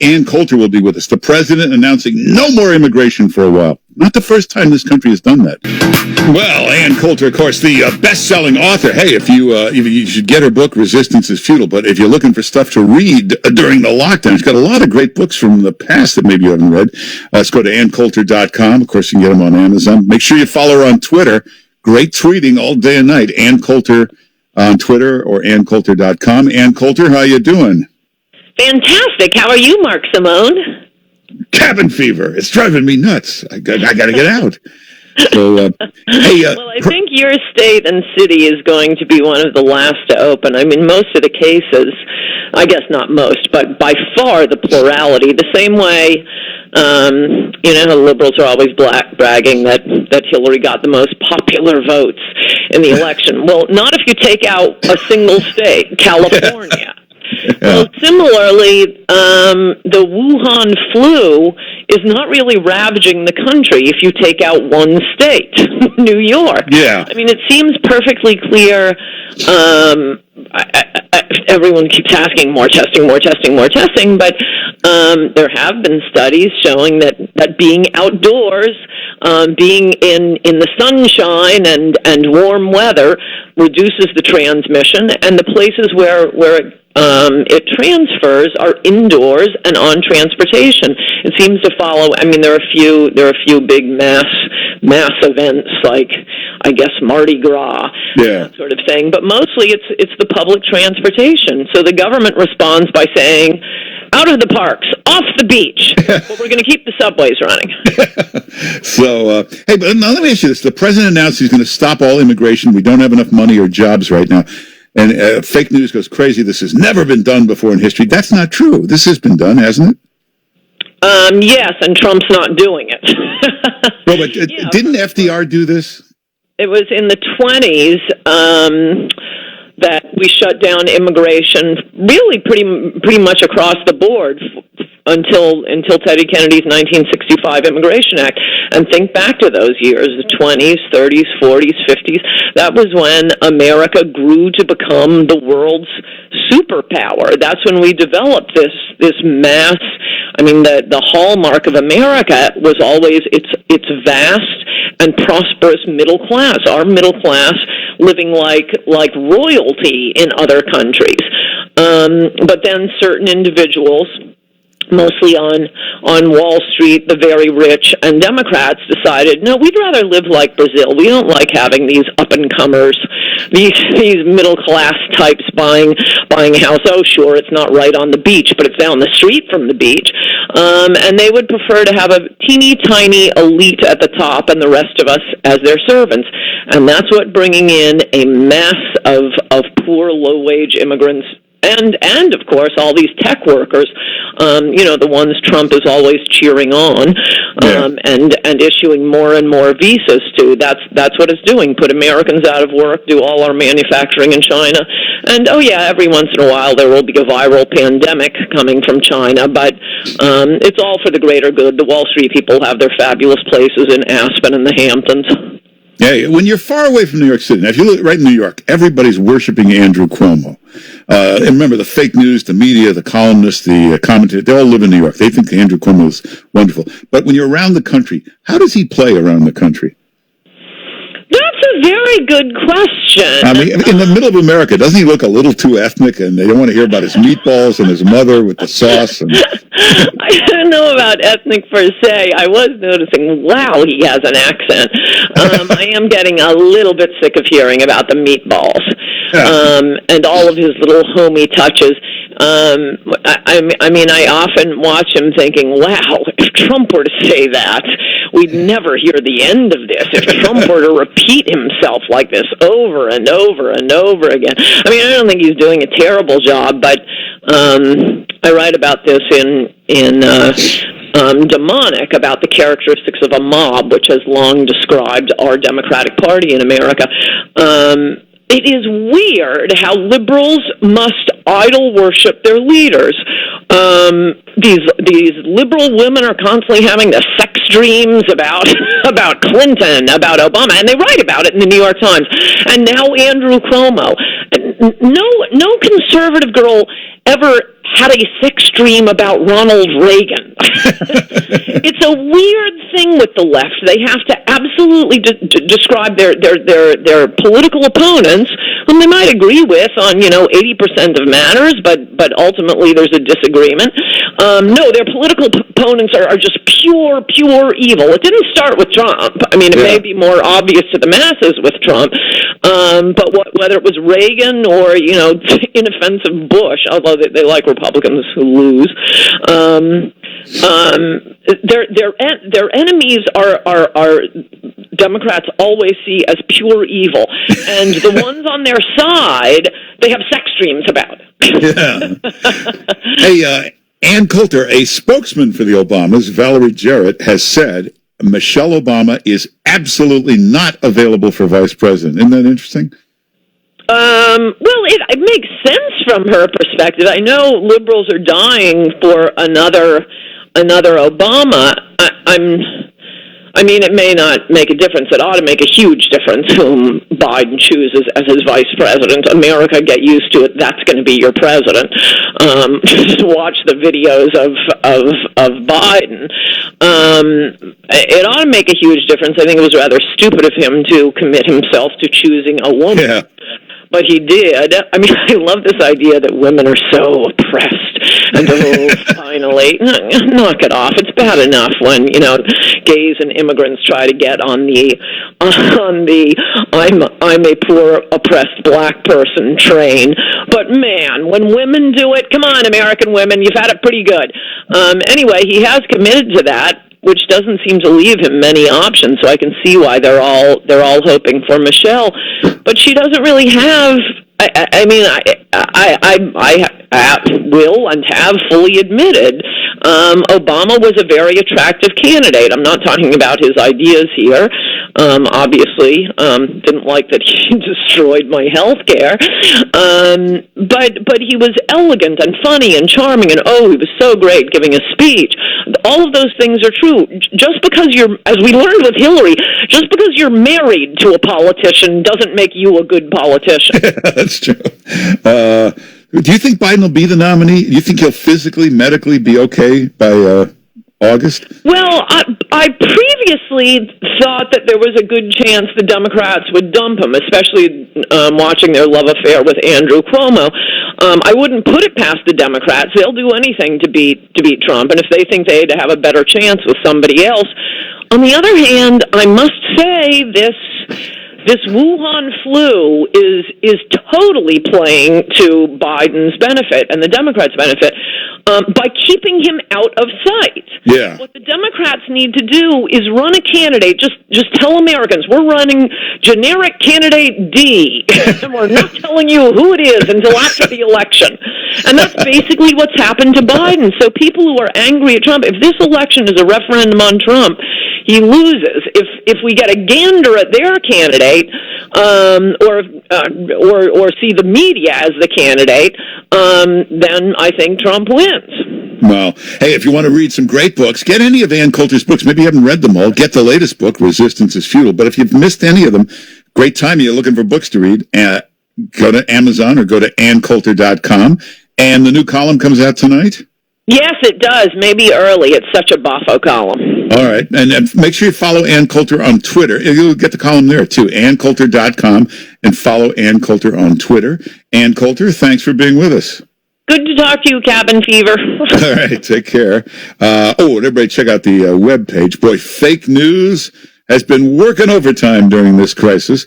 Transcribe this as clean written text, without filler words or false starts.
Ann Coulter will be with us. The president announcing no more immigration for a while. Not the first time this country has done that. Well, Ann Coulter, of course, the best-selling author. Hey, if you should get her book, Resistance is Futile. But if you're looking for stuff to read during the lockdown, she's got a lot of great books from the past that maybe you haven't read. Let's go to AnnCoulter.com. Of course, you can get them on Amazon. Make sure you follow her on Twitter. Great tweeting all day and night. Ann Coulter on Twitter or AnnCoulter.com. Ann Coulter, how you doing? Fantastic. How are you, Mark Simone? Cabin fever. It's driving me nuts. I got to get out. So, hey. Well, I think your state and city is going to be one of the last to open. I mean, most of the cases, I guess not most, but by far the plurality. The same way, how liberals are always bragging that Hillary got the most popular votes in the election. Well, not if you take out a single state, California. Yeah. Well, similarly, the Wuhan flu is not really ravaging the country if you take out one state, New York. Yeah. I mean, it seems perfectly clear. Everyone keeps asking more testing, but there have been studies showing that being outdoors, being in the sunshine and warm weather reduces the transmission, and the places where it transfers are indoors and on transportation. It seems to follow. I mean, there are a few big mass events like, I guess, Mardi Gras, that sort of thing. But mostly it's the public transportation. So the government responds by saying, out of the parks, off the beach. But we're going to keep the subways running. So, hey, but now let me ask you this. The president announced he's going to stop all immigration. We don't have enough money or jobs right now. And fake news goes crazy. This has never been done before in history. That's not true. This has been done, hasn't it? Yes, and Trump's not doing it. Well, but didn't FDR do this? It was in the 1920s that we shut down immigration really pretty much across the board until Teddy Kennedy's 1965 Immigration Act. And think back to those years, the 20s, 30s, 40s, 50s. That was when America grew to become the world's superpower. That's when we developed this mass. I mean, the hallmark of America was always its vast and prosperous middle class. Our middle class living like royalty in other countries. But then certain individuals, mostly on Wall Street, the very rich, and Democrats decided, no, we'd rather live like Brazil. We don't like having these up-and-comers, these middle-class types buying a house. Oh, sure, it's not right on the beach, but it's down the street from the beach. And they would prefer to have a teeny-tiny elite at the top and the rest of us as their servants. And that's what bringing in a mass of poor, low-wage immigrants and of course all these tech workers, the ones Trump is always cheering on, and issuing more and more visas to. That's what it's doing. Put Americans out of work, do all our manufacturing in China, and every once in a while there will be a viral pandemic coming from China, but it's all for the greater good. The Wall Street people have their fabulous places in Aspen and the Hamptons. Yeah, when you're far away from New York City, now if you look right in New York, everybody's worshiping Andrew Cuomo. And remember, the fake news, the media, the columnists, the commentators, they all live in New York. They think Andrew Cuomo is wonderful. But when you're around the country, how does he play around the country? That's a very good question. I mean, in the middle of America, doesn't he look a little too ethnic, and they don't want to hear about his meatballs and his mother with the sauce? And I don't know about ethnic per se. I was noticing, wow, he has an accent. I am getting a little bit sick of hearing about the meatballs and all of his little homey touches. I often watch him thinking, wow, if Trump were to say that, we'd never hear the end of this. If Trump were to repeat himself like this over and over and over again. I mean, I don't think he's doing a terrible job, but I write about this in Demonic, about the characteristics of a mob, which has long described our Democratic Party in America. It is weird how liberals must idol worship their leaders. These liberal women are constantly having the sex dreams about Clinton, about Obama, and they write about it in the New York Times. And now Andrew Cuomo. no conservative girl ever had a sex dream about Ronald Reagan. It's a weird thing with the left. They have to absolutely describe their political opponents, whom they might agree with on 80% of matters, but ultimately there's a disagreement. No, their political opponents are just pure evil. It didn't start with Trump. I mean, it may be more obvious to the masses with Trump, but whether it was Reagan or inoffensive Bush, although they like Republicans who lose. Their enemies are Democrats always see as pure evil, and the ones on their side they have sex dreams about. Yeah. Hey, Ann Coulter, a spokesman for the Obamas, Valerie Jarrett, has said Michelle Obama is absolutely not available for vice president. Isn't that interesting? Well, it makes sense from her perspective. I know liberals are dying for another Obama. I mean, it may not make a difference. It ought to make a huge difference whom Biden chooses as his vice president. America, get used to it. That's going to be your president. Just watch the videos of Biden. It ought to make a huge difference. I think it was rather stupid of him to commit himself to choosing a woman. Yeah. But he did. I mean, I love this idea that women are so oppressed. And finally, knock it off. It's bad enough when, gays and immigrants try to get on the I'm a poor oppressed black person train. But man, when women do it, come on, American women, you've had it pretty good. Anyway, he has committed to that, which doesn't seem to leave him many options. So I can see why they're all hoping for Michelle, but she doesn't really have. I mean, I will and have fully admitted Obama was a very attractive candidate. I'm not talking about his ideas here. Obviously, didn't like that he destroyed my health care. But he was elegant and funny and charming, and he was so great giving a speech. All of those things are true. Just because as we learned with Hillary, just because you're married to a politician doesn't make you a good politician. That's true. Do you think Biden will be the nominee? Do you think he'll physically, medically be okay by August? Well, I previously thought that there was a good chance the Democrats would dump him, especially watching their love affair with Andrew Cuomo. I wouldn't put it past the Democrats. They'll do anything to beat Trump, and if they think they have a better chance with somebody else. On the other hand, I must say this Wuhan flu is totally playing to Biden's benefit and the Democrats' benefit by keeping him out of sight. Yeah. What the Democrats need to do is run a candidate. Just tell Americans we're running generic candidate D, and we're not telling you who it is until after the election. And that's basically what's happened to Biden. So people who are angry at Trump, if this election is a referendum on Trump, he loses. If we get a gander at their candidate, or see the media as the candidate, then I think Trump wins. Well, hey, if you want to read some great books, get any of Ann Coulter's books. Maybe you haven't read them all. Get the latest book, Resistance is Futile. But if you've missed any of them, great time. You're looking for books to read. Go to Amazon or go to AnnCoulter.com. And the new column comes out tonight? Yes, it does. Maybe early. It's such a boffo column. All right. And make sure you follow Ann Coulter on Twitter. You'll get the column there, too. AnnCoulter.com. And follow Ann Coulter on Twitter. Ann Coulter, thanks for being with us. Good to talk to you, Cabin Fever. All right. Take care. And everybody check out the webpage. Boy, fake news has been working overtime during this crisis.